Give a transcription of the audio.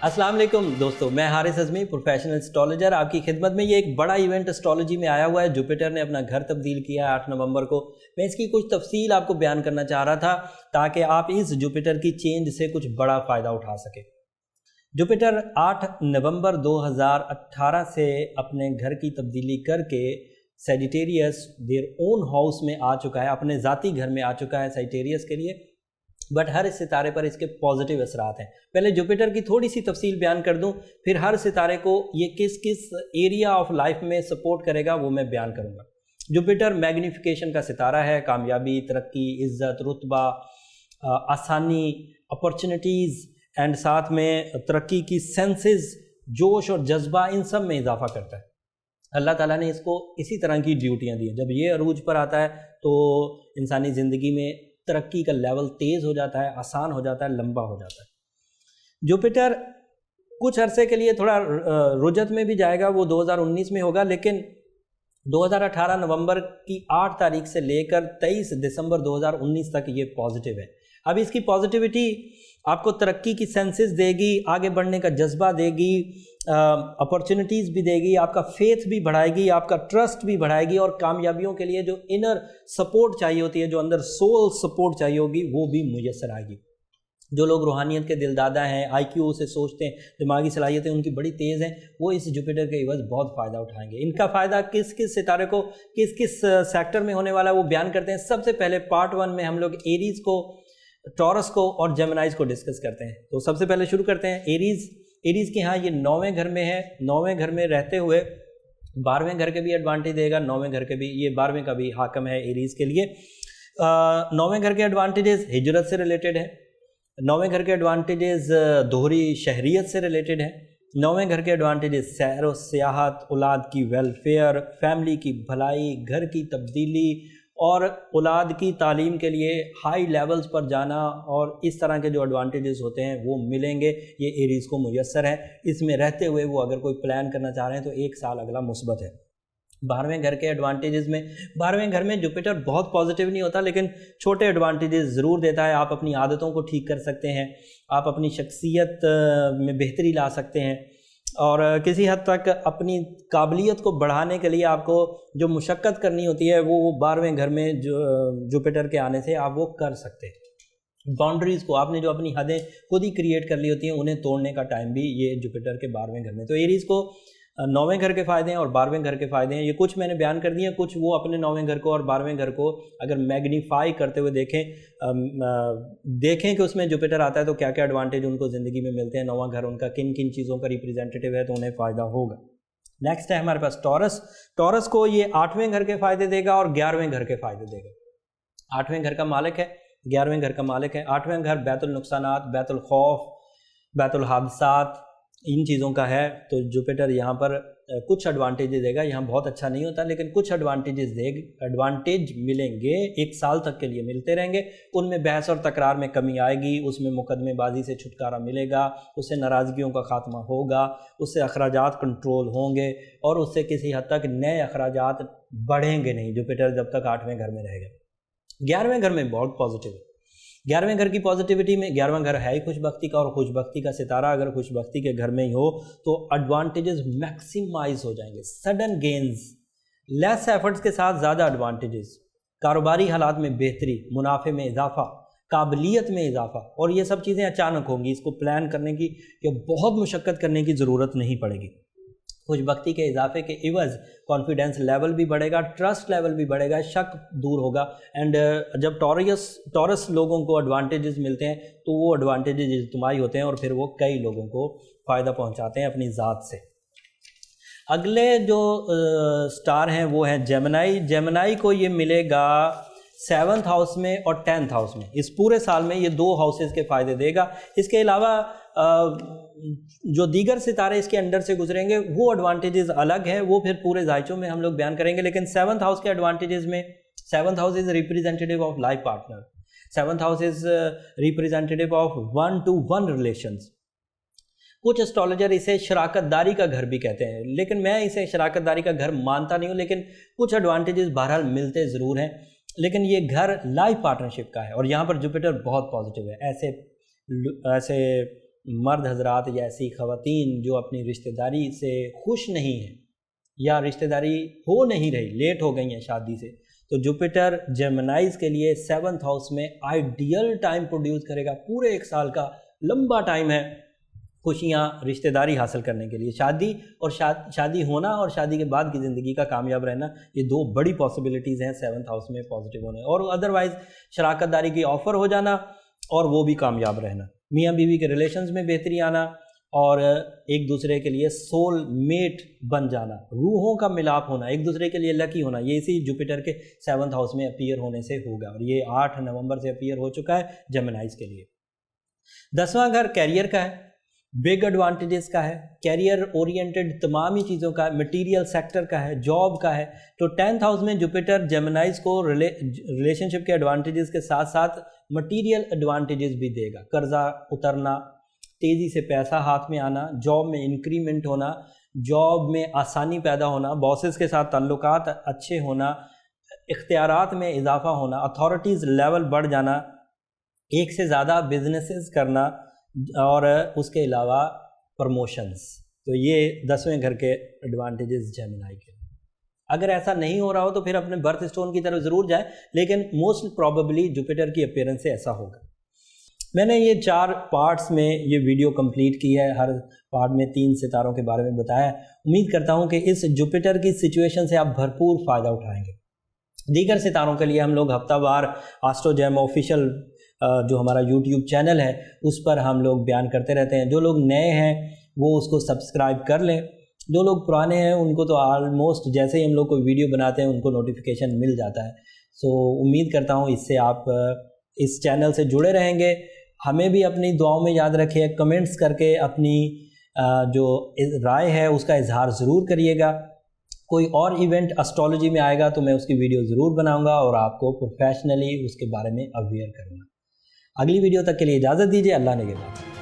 अस्सलाम वालेकुम दोस्तों, मैं हारिस अज़मी प्रोफेशनल एस्ट्रोलॉजर आपकी खिदमत में। ये एक बड़ा इवेंट एस्ट्रोलॉजी में आया हुआ है। जुपिटर ने अपना घर तब्दील किया है 8 नवंबर को। मैं इसकी कुछ तफसील आपको बयान करना चाह रहा था ताकि आप इस जुपिटर की चेंज से कुछ बड़ा फ़ायदा उठा सकें। जुपिटर 8 नवंबर 2018 से अपने घर की तब्दीली करके सैजिटेरियस देयर ओन हाउस में आ चुका है, अपने ज़ाती घर में आ चुका है सैजिटेरियस के लिए। बट हर सितारे पर इसके पॉजिटिव असरात हैं। पहले जुपिटर की थोड़ी सी तफसील बयान कर दूं, फिर हर सितारे को ये किस किस एरिया ऑफ लाइफ में सपोर्ट करेगा वो मैं बयान करूंगा। जुपिटर मैग्निफिकेशन का सितारा है। कामयाबी, तरक्की, इज्जत, रुतबा, आसानी, अपॉर्चुनिटीज़ एंड साथ में तरक्की की सेंसेस, जोश और जज्बा, इन सब में इजाफा करता है। अल्लाह ताला ने इसको इसी तरह की ड्यूटियाँ दी हैं। जब ये अरूज पर आता है तो इंसानी ज़िंदगी में तरक्की का लेवल तेज़ हो जाता है, आसान हो जाता है, लंबा हो जाता है। जुपिटर कुछ अरसे के लिए थोड़ा रुजत में भी जाएगा, वो 2019 में होगा, लेकिन 2018 नवंबर की 8 तारीख से लेकर 23 दिसंबर 2019 तक ये पॉजिटिव है। अब इसकी पॉजिटिविटी आपको तरक्की की सेंसेस देगी, आगे बढ़ने का जज्बा देगी, अपॉर्चुनिटीज़ भी देगी, आपका फेथ भी बढ़ाएगी, आपका ट्रस्ट भी बढ़ाएगी, और कामयाबियों के लिए जो इनर सपोर्ट चाहिए होती है, जो अंदर सोल सपोर्ट चाहिए होगी, वो भी मुयस्सर आएगी। जो लोग रूहानियत के दिलदादा हैं, IQ से सोचते हैं, दिमागी सलाहियतें उनकी बड़ी तेज़ हैं, वो इस जुपिटर के इवज़ बहुत फ़ायदा उठाएंगे। इनका फ़ायदा किस किस सितारे को किस किस सेक्टर में होने वाला है वो बयान करते हैं। सबसे पहले पार्ट 1 में हम लोग एरीज़ को, टॉरस को और जेमिनाइज को डिस्कस करते हैं। तो सबसे पहले शुरू करते हैं एरीज़ के। यहाँ ये 9वें घर में है। 9वें घर में रहते हुए 12वें घर के भी एडवांटेज देगा, 9वें घर के भी, ये 12वें का भी हाकम है एरीज़ के लिए। 9वें घर के एडवांटेजेस हिजरत से रिलेटेड है। 9वें घर के एडवांटेजेस दोहरी शहरियत से रिलेटेड है। 9वें घर के एडवांटेजेस सैर व सियाहत, औलाद की वेलफेयर, फैमिली की भलाई, घर की तब्दीली और औलाद की तालीम के लिए हाई लेवल्स पर जाना, और इस तरह के जो एडवांटेजेस होते हैं वो मिलेंगे। ये एरीज़ को मुयस्सर है। इसमें रहते हुए वो अगर कोई प्लान करना चाह रहे हैं तो 1 साल अगला मुस्बत है। 12वें घर के एडवांटेजेस में, 12वें घर में जुपिटर बहुत पॉजिटिव नहीं होता, लेकिन छोटे एडवांटेजेस ज़रूर देता है। आप अपनी आदतों को ठीक कर सकते हैं, आप अपनी शख्सियत में बेहतरी ला सकते हैं, और किसी हद तक अपनी काबिलियत को बढ़ाने के लिए आपको जो मुशक्क़त करनी होती है वो 12वें घर में जो जुपिटर के आने से आप वो कर सकते हैं। बाउंड्रीज़ को, आपने जो अपनी हदें खुद ही क्रिएट कर ली होती हैं, उन्हें तोड़ने का टाइम भी ये जुपिटर के 12वें घर में। तो एरीज़ को 9वें घर के फ़ायदे हैं और 12वें घर के फ़ायदे हैं। ये कुछ मैंने बयान कर दिए, कुछ वो अपने 9वें घर को और 12वें घर को अगर मैग्नीफाई करते हुए देखें कि उसमें जुपिटर आता है तो क्या क्या एडवांटेज उनको ज़िंदगी में मिलते हैं। 9वां घर उनका किन किन चीज़ों का रिप्रेजेंटेटिव है तो उन्हें फ़ायदा होगा। नेक्स्ट है हमारे पास टॉरस को ये 8वें घर के फ़ायदे देगा और 11वें घर के फ़ायदे देगा। 8वें घर का मालिक है, 11वें घर का मालिक है। 8वें घर बैतुल नुकसानात, बैतुल खौफ, बैतुल हादसात, इन चीज़ों का है। तो जुपिटर यहाँ पर कुछ एडवांटेजेस देगा। यहाँ बहुत अच्छा नहीं होता, लेकिन कुछ एडवांटेज मिलेंगे, 1 साल तक के लिए मिलते रहेंगे। उनमें बहस और तकरार में कमी आएगी, उसमें मुकदमेबाजी से छुटकारा मिलेगा, उससे नाराज़गियों का ख़ात्मा होगा, उससे अखराजात कंट्रोल होंगे, और उससे किसी हद तक नए अखराजात बढ़ेंगे नहीं जुपिटर जब तक 8वें घर में रहेगा। 11वें घर में बहुत पॉजिटिव है। 11वें घर की पॉजिटिविटी में, 11वां घर है ही खुशबख्ती का, और खुशबख्ती का सितारा अगर खुशबख्ती के घर में ही हो तो एडवांटेजेस मैक्सिमाइज हो जाएंगे। सडन गेन्स, लेस एफर्ट्स के साथ ज़्यादा एडवांटेजेस, कारोबारी हालात में बेहतरी, मुनाफे में इजाफा, काबिलियत में इजाफा, और ये सब चीज़ें अचानक होंगी। इसको प्लान करने की या बहुत मुशक्क़त करने की ज़रूरत नहीं पड़ेगी। खुशबख्ती के इजाफे के इवज़ कॉन्फिडेंस लेवल भी बढ़ेगा, ट्रस्ट लेवल भी बढ़ेगा, शक दूर होगा। एंड जब टॉरस लोगों को एडवांटेजेस मिलते हैं तो वो एडवांटेजेस इज्तिमाई होते हैं और फिर वो कई लोगों को फ़ायदा पहुंचाते हैं अपनी ज़ात से। अगले जो स्टार हैं वो हैं जेमिनाई को ये मिलेगा 7th हाउस में और 10th हाउस में। इस पूरे साल में ये 2 हाउसेस के फ़ायदे देगा। इसके अलावा जो दीगर सितारे इसके अंडर से गुजरेंगे वो एडवांटेजेस अलग हैं, वो फिर पूरे जायचों में हम लोग बयान करेंगे। लेकिन 7th हाउस के एडवांटेजेस में, 7th house is representative of life partner, 7th house is representative of 1-to-1 relations. कुछ एस्ट्रोलॉजर इसे शराकतदारी का घर भी कहते हैं, लेकिन मैं इसे शराकतदारी का घर मानता नहीं हूँ। लेकिन कुछ एडवांटेजेस बहरहाल मिलते ज़रूर हैं, लेकिन ये घर लाइफ पार्टनरशिप का है और यहाँ पर जुपिटर बहुत पॉजिटिव है। ऐसे مرد حضرات یا ایسی خواتین جو اپنی رشتہ داری سے خوش نہیں ہیں یا رشتہ داری ہو نہیں رہی، لیٹ ہو گئی ہیں شادی سے، تو جوپیٹر جیمنائز کے لیے 7th ہاؤس میں آئیڈیل ٹائم پروڈیوس کرے گا۔ پورے 1 سال کا لمبا ٹائم ہے خوشیاں رشتہ داری حاصل کرنے کے لیے۔ شادی اور شادی ہونا اور شادی کے بعد کی زندگی کا کامیاب رہنا، یہ 2 بڑی پاسبلٹیز ہیں 7th ہاؤس میں پازیٹیو ہونے، اور ادروائز شراکت داری کی آفر ہو جانا اور وہ بھی کامیاب رہنا، میاں بیوی کے ریلیشنز میں بہتری آنا اور ایک دوسرے کے لیے سول میٹ بن جانا، روحوں کا ملاپ ہونا، ایک دوسرے کے لیے لکی ہونا، یہ اسی جوپیٹر کے 7th ہاؤس میں اپیئر ہونے سے ہوگا، اور یہ 8 نومبر سے اپیئر ہو چکا ہے جیمنائز کے لیے۔ 10واں گھر کیریئر کا ہے، بگ ایڈوانٹیجز کا ہے، کیریئر اورینٹڈ تمام ہی چیزوں کا ہے، مٹیریل سیکٹر کا ہے، جاب کا ہے۔ تو 10th ہاؤس میں جوپیٹر جیمنائز کو ریلیشن شپ کے ایڈوانٹیجز کے ساتھ ساتھ مٹیریل ایڈوانٹیجز بھی دے گا، قرضہ اترنا، تیزی سے پیسہ ہاتھ میں آنا، جاب میں انکریمنٹ ہونا، جاب میں آسانی پیدا ہونا، باسز کے ساتھ تعلقات اچھے ہونا، اختیارات میں اضافہ ہونا، اتھارٹیز لیول بڑھ جانا، ایک سے زیادہ بزنسز کرنا، اور اس کے علاوہ پروموشنز۔ تو یہ 10ویں گھر کے ایڈوانٹیجز جیمنائی کے۔ اگر ایسا نہیں ہو رہا ہو تو پھر اپنے برتھ اسٹون کی طرف ضرور جائیں، لیکن موسٹ پروبیبلی جوپیٹر کی اپیئرنس سے ایسا ہوگا۔ میں نے یہ 4 پارٹس میں یہ ویڈیو کمپلیٹ کی ہے، ہر پارٹ میں 3 ستاروں کے بارے میں بتایا ہے۔ امید کرتا ہوں کہ اس جوپیٹر کی سچویشن سے آپ بھرپور فائدہ اٹھائیں گے۔ دیگر ستاروں کے لیے ہم لوگ ہفتہ وار آسٹرو جیم آفیشیل جو ہمارا یوٹیوب چینل ہے اس پر ہم لوگ بیان کرتے رہتے ہیں۔ جو لوگ نئے ہیں وہ اس کو سبسکرائب کر لیں، جو لوگ پرانے ہیں ان کو تو آلموسٹ جیسے ہی ہم لوگ کوئی ویڈیو بناتے ہیں ان کو نوٹیفیکیشن مل جاتا ہے۔ سو امید کرتا ہوں اس سے آپ اس چینل سے جڑے رہیں گے۔ ہمیں بھی اپنی دعاؤں میں یاد رکھیں، کمنٹس کر کے اپنی جو رائے ہے اس کا اظہار ضرور کریے گا۔ کوئی اور ایونٹ اسٹرالوجی میں آئے گا تو میں اس کی ویڈیو ضرور بناؤں گا اور آپ کو پروفیشنلی اس کے بارے میں اویئر کروں گا۔ اگلی ویڈیو تک کے لیے اجازت دیجیے، اللہ نگہبان۔